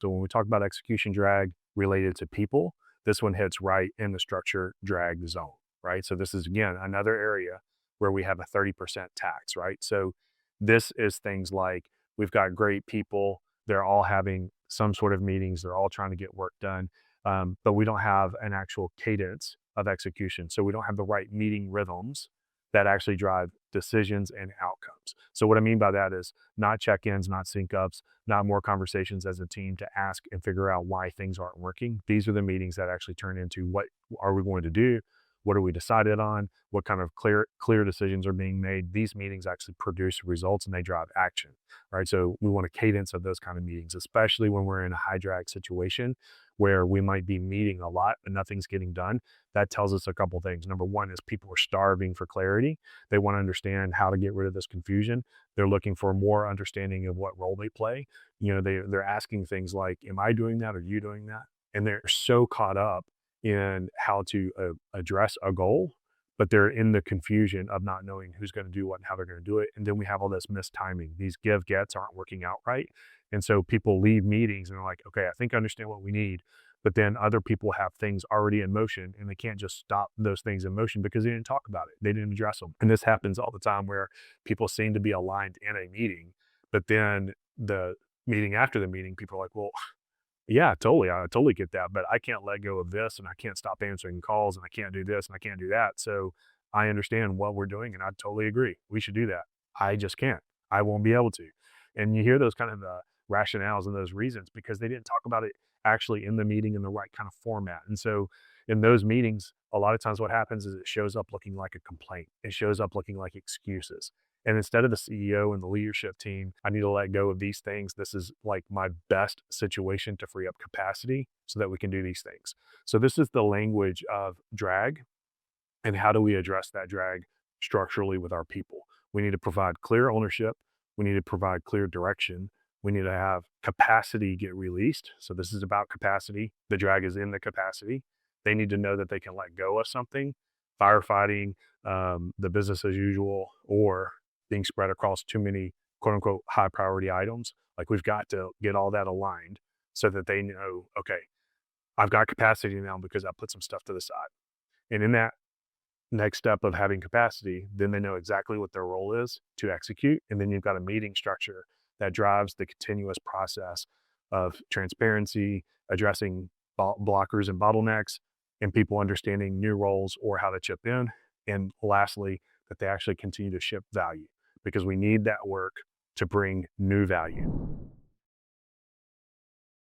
So when we talk about execution drag related to people, this one hits right in the structure drag zone, right? So this is again another area where we have a 30% tax, right? So this is things like we've got great people, they're all having some sort of meetings, they're all trying to get work done, but we don't have an actual cadence of execution. So we don't have the right meeting rhythms that actually drive decisions and outcomes. So what I mean by that is not check-ins, not sync-ups, not more conversations as a team to ask and figure out why things aren't working. These are the meetings that actually turn into what are we going to do? What are we decided on? What kind of clear decisions are being made? These meetings actually produce results and they drive action, right? So we want a cadence of those kind of meetings, especially when we're in a high drag situation where we might be meeting a lot but nothing's getting done. That tells us a couple things. Number one is people are starving for clarity. They want to understand how to get rid of this confusion. They're looking for more understanding of what role they play. They're asking things like, "Am I doing that? Are you doing that?" And they're so caught up in how to address a goal, but they're in the confusion of not knowing who's going to do what and how they're going to do it. And then we have all this mistiming. These give gets aren't working out right. And so people leave meetings and they're like, okay, I think I understand what we need. But then other people have things already in motion and they can't just stop those things in motion because they didn't talk about it. They didn't address them. And this happens all the time where people seem to be aligned in a meeting, but then the meeting after the meeting, people are like, well, yeah, totally. I totally get that, but I can't let go of this and I can't stop answering calls and I can't do this and I can't do that. So I understand what we're doing and I totally agree. We should do that. I just can't. I won't be able to. And you hear those kind of rationales and those reasons because they didn't talk about it actually in the meeting in the right kind of format. And so in those meetings, a lot of times what happens is it shows up looking like a complaint. It shows up looking like excuses. And instead of the CEO and the leadership team, I need to let go of these things. This is like my best situation to free up capacity so that we can do these things. So this is the language of drag and how do we address that drag structurally with our people? We need to provide clear ownership. We need to provide clear direction. We need to have capacity get released. So this is about capacity. The drag is in the capacity. They need to know that they can let go of something, firefighting, the business as usual, or being spread across too many quote unquote high priority items. Like we've got to get all that aligned so that they know, okay, I've got capacity now because I put some stuff to the side. And in that next step of having capacity, then they know exactly what their role is to execute. And then you've got a meeting structure that drives the continuous process of transparency, addressing blockers and bottlenecks, and people understanding new roles or how to chip in. And lastly, that they actually continue to ship value because we need that work to bring new value.